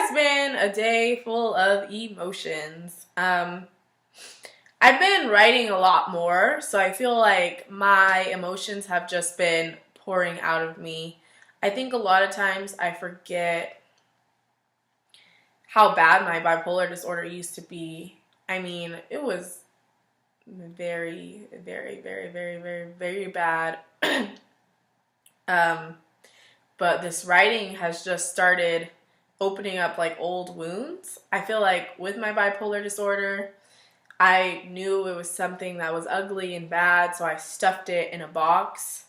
has been a day full of emotions. I've been writing a lot more, so I feel like my emotions have just been pouring out of me. I think a lot of times I forget how bad my bipolar disorder used to be. I mean, it was very, very, very, very, very, very bad. um, but this writing has just started opening up like old wounds. I feel like with my bipolar disorder, I knew it was something that was ugly and bad, so I stuffed it in a box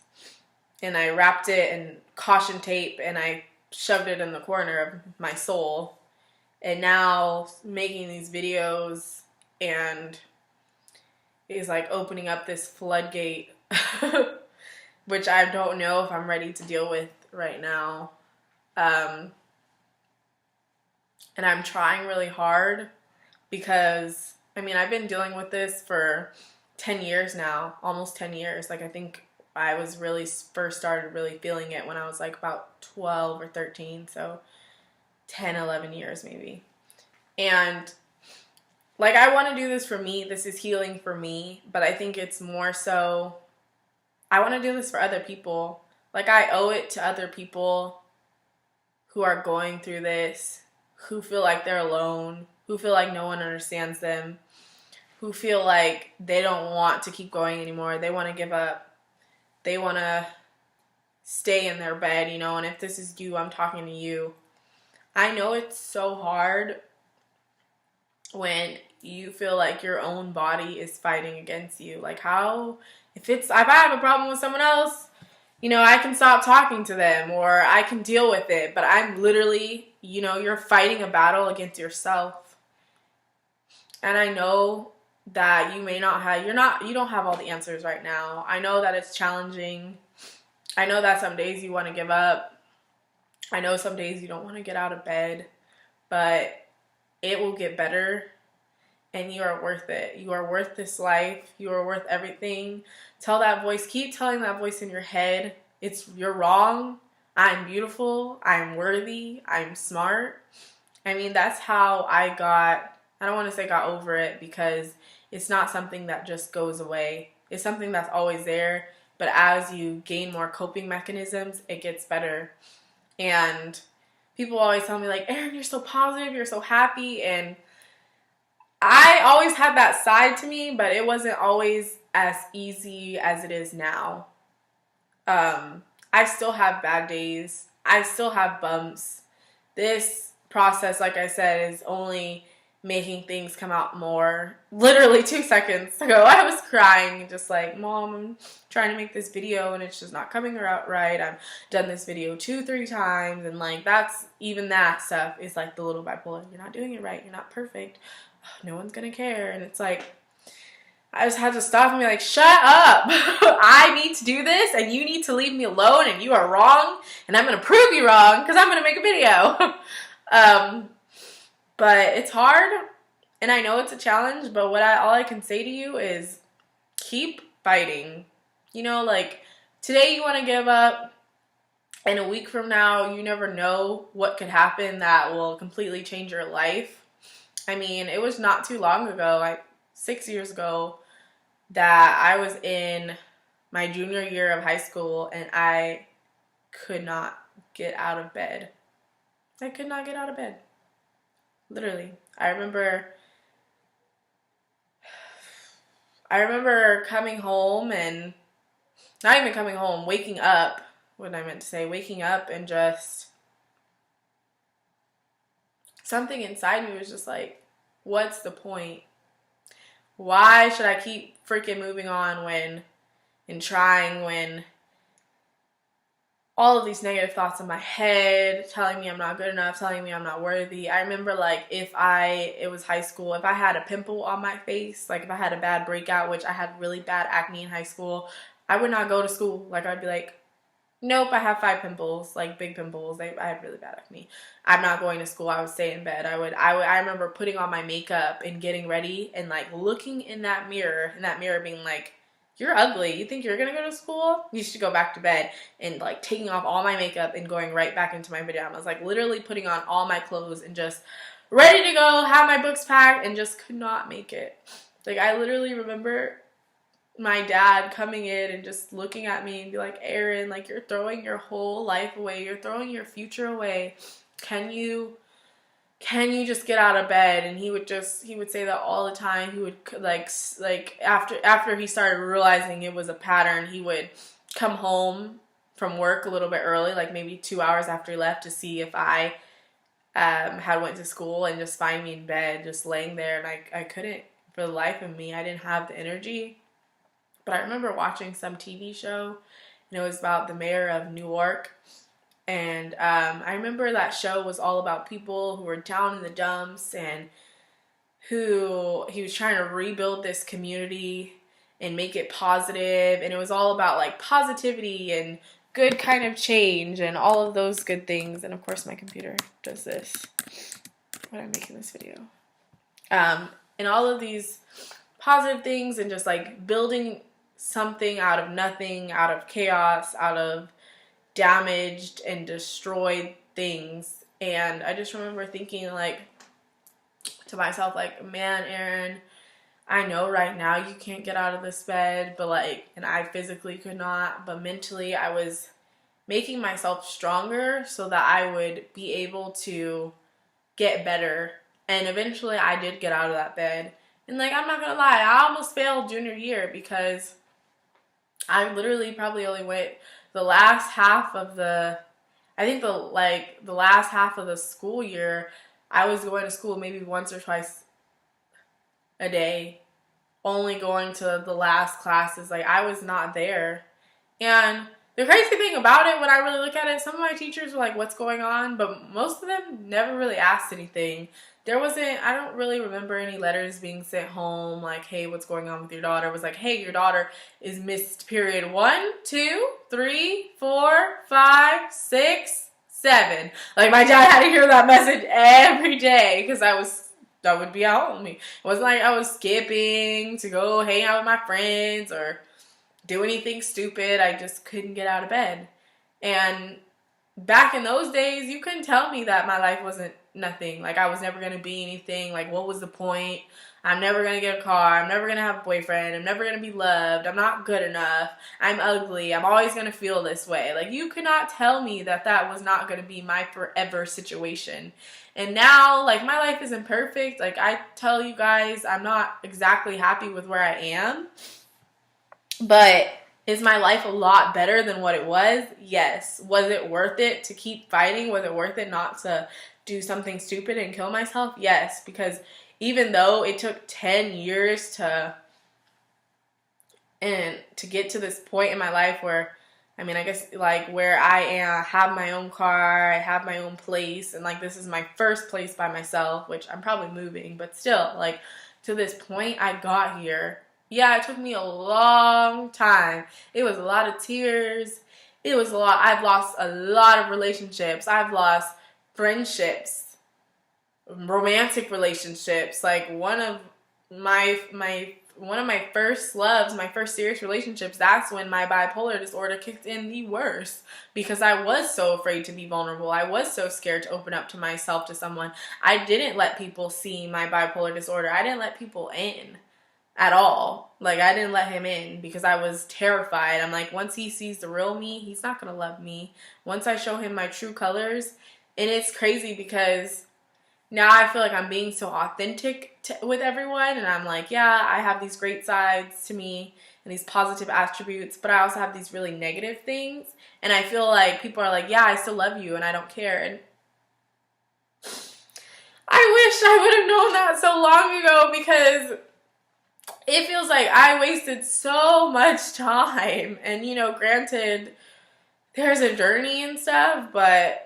and I wrapped it in caution tape and I shoved it in the corner of my soul. And now making these videos and is like opening up this floodgate, which I don't know if I'm ready to deal with right now. And I'm trying really hard because, I mean, I've been dealing with this for 10 years now, almost 10 years. Like, I think I was really first started really feeling it when I was like about 12 or 13, so 10, 11 years maybe. And like, I want to do this for me. This is healing for me, but I think it's more so I want to do this for other people. Like, I owe it to other people who are going through this, who feel like they're alone, who feel like no one understands them, who feel like they don't want to keep going anymore. They want to give up. They want to stay in their bed, you know, and if this is you, I'm talking to you. I know it's so hard when you feel like your own body is fighting against you. Like, if I have a problem with someone else, you know, I can stop talking to them or I can deal with it, but I'm literally, you know, you're fighting a battle against yourself. And I know that you may not have, you don't have all the answers right now. I know that it's challenging. I know that some days you want to give up. I know some days you don't want to get out of bed, but it will get better and you are worth it. You are worth this life. You are worth everything. Tell that voice, keep telling that voice in your head, you're wrong. I'm beautiful. I'm worthy. I'm smart. I mean, that's how I don't want to say got over it because it's not something that just goes away. It's something that's always there. But as you gain more coping mechanisms, it gets better. And people always tell me like, Erin, you're so positive. You're so happy. And I always had that side to me, but it wasn't always as easy as it is now. I still have bad days. I still have bumps. This process, like I said, is only making things come out more. Literally 2 seconds ago, I was crying, just like, Mom, I'm trying to make this video and it's just not coming out right. I've done this video 2-3 times, and like even that stuff is like the little bipolar. You're not doing it right. You're not perfect. No one's gonna care. And it's like, I just had to stop and be like, shut up. I need to do this and you need to leave me alone and you are wrong and I'm gonna prove you wrong because I'm gonna make a video. But it's hard and I know it's a challenge, but all I can say to you is keep fighting. You know, like today you want to give up and a week from now you never know what could happen that will completely change your life. I mean, it was not too long ago, like 6 years ago, that I was in my junior year of high school and I could not get out of bed. I could not get out of bed. Literally. I remember coming home and not even coming home, waking up, what I meant to say, waking up and just something inside me was just like, what's the point? Why should I keep freaking moving on when all of these negative thoughts in my head telling me I'm not good enough, telling me I'm not worthy. I remember like it was high school, if I had a pimple on my face, like if I had a bad breakout, which I had really bad acne in high school, I would not go to school. Like I'd be like, nope, I have 5 pimples, like big pimples. I had really bad acne. I'm not going to school. I would stay in bed. I remember putting on my makeup and getting ready and like looking in that mirror being like, you're ugly. You think you're gonna go to school? You should go back to bed. And like taking off all my makeup and going right back into my pajamas. Like literally putting on all my clothes and just ready to go, have my books packed, and just could not make it. Like I literally remember my dad coming in and just looking at me and be like, Erin, like you're throwing your whole life away. You're throwing your future away. Can you just get out of bed? And he would say that all the time. He would like after he started realizing it was a pattern, he would come home from work a little bit early, like maybe 2 hours after he left, to see if I had went to school, and just find me in bed just laying there. And I couldn't, for the life of me, I didn't have the energy. But I remember watching some TV show, and it was about the mayor of Newark. And I remember that show was all about people who were down in the dumps, and who he was trying to rebuild this community and make it positive. And it was all about like positivity and good kind of change and all of those good things. And of course my computer does this when I'm making this video. And all of these positive things, and just like building something out of nothing, out of chaos, out of damaged and destroyed things. And I just remember thinking like to myself, like, man, Erin, I know right now you can't get out of this bed, but like, and I physically could not, but mentally I was making myself stronger so that I would be able to get better. And eventually I did get out of that bed. And like, I'm not gonna lie, I almost failed junior year, because I literally probably only went the last half of the last half of the school year. I was going to school maybe once or twice a day, only going to the last classes. Like I was not there. And the crazy thing about it, when I really look at it, some of my teachers were like, what's going on? But most of them never really asked anything. I don't really remember any letters being sent home like, hey, what's going on with your daughter? It was like, hey, your daughter is missed period 1, 2, 3, 4, 5, 6, 7. Like my dad had to hear that message every day, because I would be at home. It wasn't like I was skipping to go hang out with my friends or do anything stupid. I just couldn't get out of bed. And back in those days, you couldn't tell me that my life wasn't nothing. Like I was never going to be anything. Like what was the point? I'm never going to get a car. I'm never going to have a boyfriend. I'm never going to be loved. I'm not good enough. I'm ugly. I'm always going to feel this way. Like you could not tell me that that was not going to be my forever situation. And now, like, my life isn't perfect. Like I tell you guys, I'm not exactly happy with where I am. But is my life a lot better than what it was? Yes. Was it worth it to keep fighting? Was it worth it not to do something stupid and kill myself? Yes. Because even though it took 10 years to get to this point in my life where, I mean, I guess like where I am, have my own car, I have my own place, and like this is my first place by myself, which I'm probably moving, but still, like to this point I got here. Yeah, it took me a long time. It was a lot of tears. It was a lot. I've lost a lot of relationships. I've lost friendships, romantic relationships. Like one of my first loves, my first serious relationships, that's when my bipolar disorder kicked in the worst, because I was so afraid to be vulnerable. I was so scared to open up to myself to someone. I didn't let people see my bipolar disorder. I didn't let people in at all. Like I didn't let him in because I was terrified. I'm like, once he sees the real me, he's not gonna love me. Once I show him my true colors. And it's crazy because now I feel like I'm being so authentic with everyone, and I'm like, yeah, I have these great sides to me and these positive attributes, but I also have these really negative things, and I feel like people are like, yeah, I still love you and I don't care. And I wish I would have known that so long ago, because it feels like I wasted so much time. And you know, granted, there's a journey and stuff, but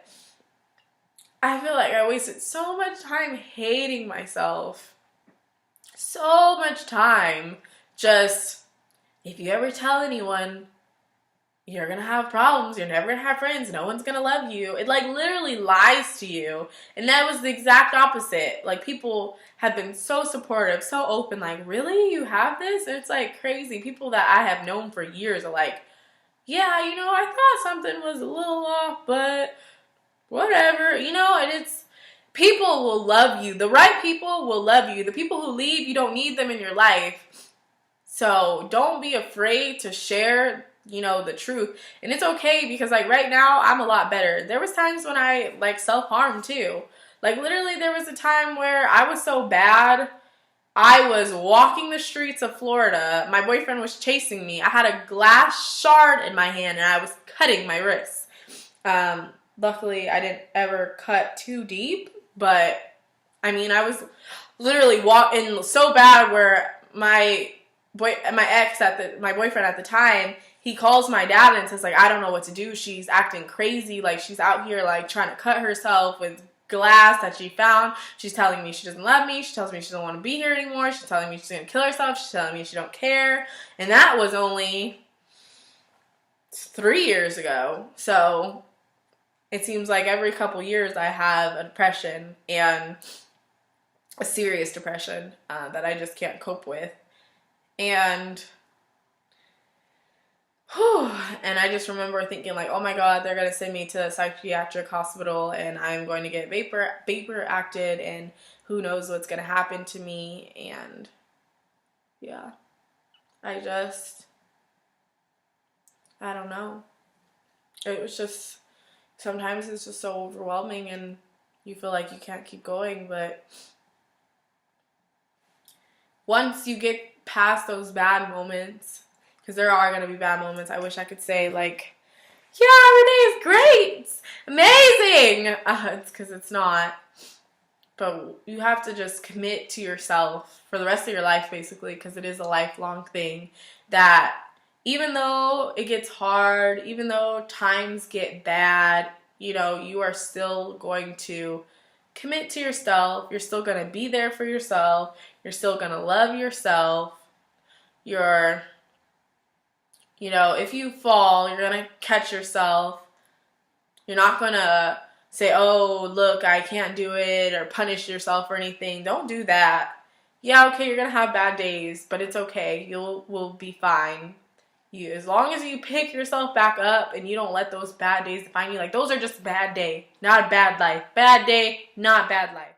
I feel like I wasted so much time hating myself. So much time. Just, if you ever tell anyone you're gonna have problems, you're never gonna have friends, no one's gonna love you. It like literally lies to you. And that was the exact opposite. Like people have been so supportive, so open, like, really? You have this? And it's like crazy. People that I have known for years are like, yeah, you know, I thought something was a little off, but whatever, you know. And it's, people will love you. The right people will love you. The people who leave, you don't need them in your life. So don't be afraid to share, you know, the truth. And it's okay, because like right now I'm a lot better. There was times when I like self-harm too. Like literally there was a time where I was so bad, I was walking the streets of Florida. My boyfriend was chasing me. I had a glass shard in my hand and I was cutting my wrist. Luckily I didn't ever cut too deep, but I mean, I was literally walking so bad where my boyfriend at the time, he calls my dad and says like, I don't know what to do. She's acting crazy. Like she's out here like trying to cut herself with glass that she found. She's telling me she doesn't love me. She tells me she doesn't want to be here anymore. She's telling me she's going to kill herself. She's telling me she don't care. And that was only 3 years ago. So it seems like every couple years I have a depression, and a serious depression that I just can't cope with. And and I just remember thinking like, oh my God, they're gonna send me to a psychiatric hospital and I'm going to get vapor acted, and who knows what's gonna happen to me. And yeah, I don't know. It was just, sometimes it's just so overwhelming and you feel like you can't keep going. But once you get past those bad moments, because there are going to be bad moments, I wish I could say like, yeah, every day is great, it's amazing. It's because it's not. But you have to just commit to yourself for the rest of your life, basically, because it is a lifelong thing, that even though it gets hard, even though times get bad, you know, you are still going to commit to yourself. You're still going to be there for yourself. You're still going to love yourself. You're, you know, if you fall, you're going to catch yourself. You're not going to say, oh, look, I can't do it, or punish yourself or anything. Don't do that. Yeah, okay, you're going to have bad days, but it's okay. Will be fine. You, as long as you pick yourself back up and you don't let those bad days define you. Like, those are just a bad day, not a bad life. Bad day, not bad life.